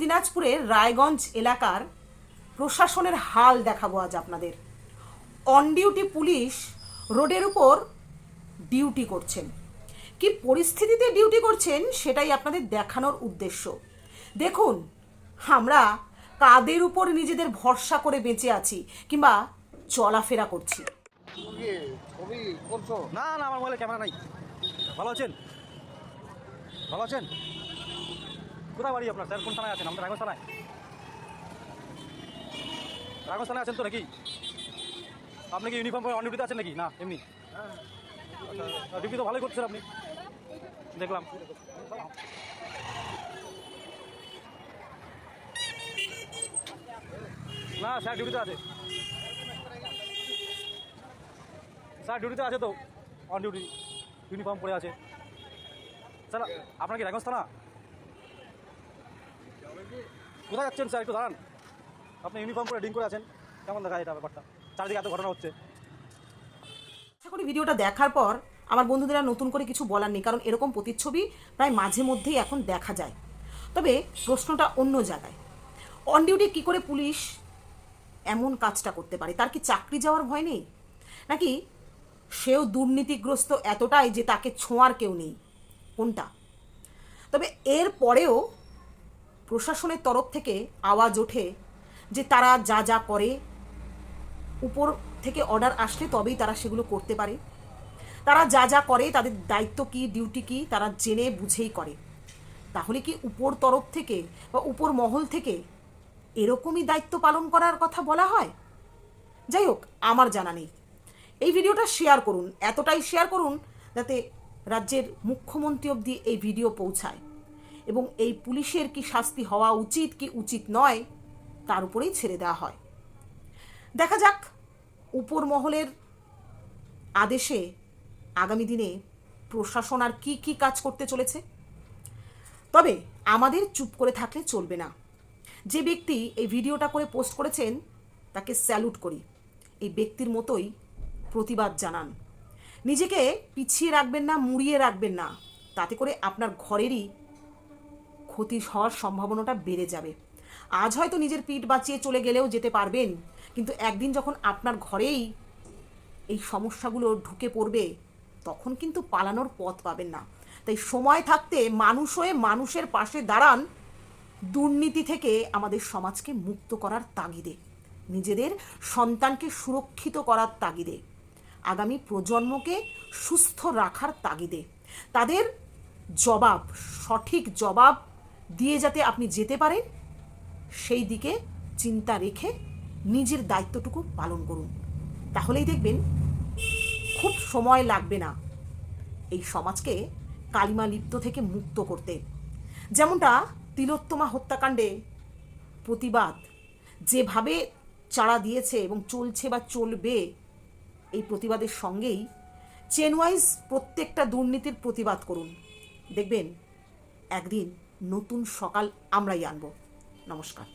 দিনাজপুরের রায়গঞ্জ এলাকার প্রশাসনের হাল দেখাবো আজ আপনাদের। অন ডিউটি পুলিশ রোডের উপর ডিউটি করছেন, কি পরিস্থিতিতে ডিউটি করছেন সেটাই আপনাদের দেখানোর উদ্দেশ্য। দেখুন আমরা কাদের উপর নিজেদের ভরসা করে বেঁচে আছি কিংবা চলাফেরা করছি। না না, আমার মোবাইলে ক্যামেরা নাই। ভালো আছেন? ভালো আছেন? কোথায় বাড়ি আপনার? স্যার কোন থানায় আছেন? আমরা রায়গঞ্জ থানায়। রায়গঞ্জ থানায় আছেন তো নাকি? আপনি কি ইউনিফর্ম পরে অন ডিউটিতে আছেন নাকি? না এমনি ডিউটি তো ভালোই করছেন আপনি, দেখলাম। না স্যার ডিউটিতে আছে, স্যার ডিউটিতে আছে তো, অন ডিউটি ইউনিফর্ম পরে আছে। স্যার আপনার কি রায়গঞ্জ থানা? কোথায় যাচ্ছেন স্যার? একটু দাঁড়ান। আপনি ইউনিফর্ম পরে ডিং করে আছেন, কেমন দেখা এটা ব্যাপারটা? চারিদিকে এত ঘটনা হচ্ছে। আশা করি ভিডিওটা দেখার পর আমার বন্ধুদের আর নতুন করে কিছু বলার নেই, কারণ এরকম প্রতিচ্ছবি প্রায় মাঝে মধ্যেই এখন দেখা যায়। তবে প্রশ্নটা অন্য জায়গায়। অন ডিউটি কী করে পুলিশ এমন কাজটা করতে পারে? তার কি চাকরি যাওয়ার ভয় নেই? নাকি সেও দুর্নীতিগ্রস্ত এতটাই যে তাকে ছোঁয়ার কেউ নেই? কোনটা? তবে এর পরেও প্রশাসনের তরফ থেকে আওয়াজ ওঠে যে তারা যা যা করে উপর থেকে অর্ডার আসলে তবেই তারা সেগুলো করতে পারে। তারা যা যা করে তাদের দায়িত্ব কী, ডিউটি কী, তারা জেনে বুঝেই করে। তাহলে কি উপর তরফ থেকে বা উপর মহল থেকে এরকমই দায়িত্ব পালন করার কথা বলা হয়? যাই হোক, আমার জানা নেই। এই ভিডিওটা শেয়ার করুন, এতটাই শেয়ার করুন যাতে রাজ্যের মুখ্যমন্ত্রী অবধি এই ভিডিও পৌঁছায় এবং এই পুলিশের কি শাস্তি হওয়া উচিত কি উচিত নয় তার উপরেই ছেড়ে দেওয়া হয়। দেখা যাক উপর মহলের আদেশে আগামী দিনে প্রশাসন আর কি কি কাজ করতে চলেছে। তবে আমাদের চুপ করে থাকলে চলবে না। যে ব্যক্তি এই ভিডিওটা করে পোস্ট করেছেন তাকে স্যালুট করি। এই ব্যক্তির মতোই প্রতিবাদ জানান। নিজেকে পিছিয়ে রাখবেন না, মুড়িয়ে রাখবেন না, তাতে করে আপনার ঘরেরই ক্ষতি হওয়ার সম্ভাবনাটা বেড়ে যাবে। আজ হয়তো নিজের পিঠ বাঁচিয়ে চলে গেলেও যেতে পারবেন, কিন্তু একদিন যখন আপনার ঘরেই এই সমস্যাগুলো ঢুকে পড়বে তখন কিন্তু পালানোর পথ পাবেন না। তাই সময় থাকতে মানুষ হয়ে মানুষের পাশে দাঁড়ান, দুর্নীতি থেকে আমাদের সমাজকে মুক্ত করার তাগিদে, নিজেদের সন্তানকে সুরক্ষিত করার তাগিদে, আগামী প্রজন্মকে সুস্থ রাখার তাগিদে। তাদের জবাব, সঠিক জবাব দিয়ে যাতে আপনি যেতে পারেন সেই দিকে চিন্তা রেখে নিজের দায়িত্বটুকু পালন করুন। তাহলেই দেখবেন খুব সময় লাগবে না এই সমাজকে কালিমা লিপ্ত থেকে মুক্ত করতে। যেমনটা তিলোত্তমা হত্যাকাণ্ডে প্রতিবাদ যেভাবে চাড়া দিয়েছে এবং চলছে বা চলবে, এই প্রতিবাদের সঙ্গেই চেনওয়াইজ প্রত্যেকটা দুর্নীতির প্রতিবাদ করুন। দেখবেন একদিন নতুন সকাল আমরাই আনব। নমস্কার।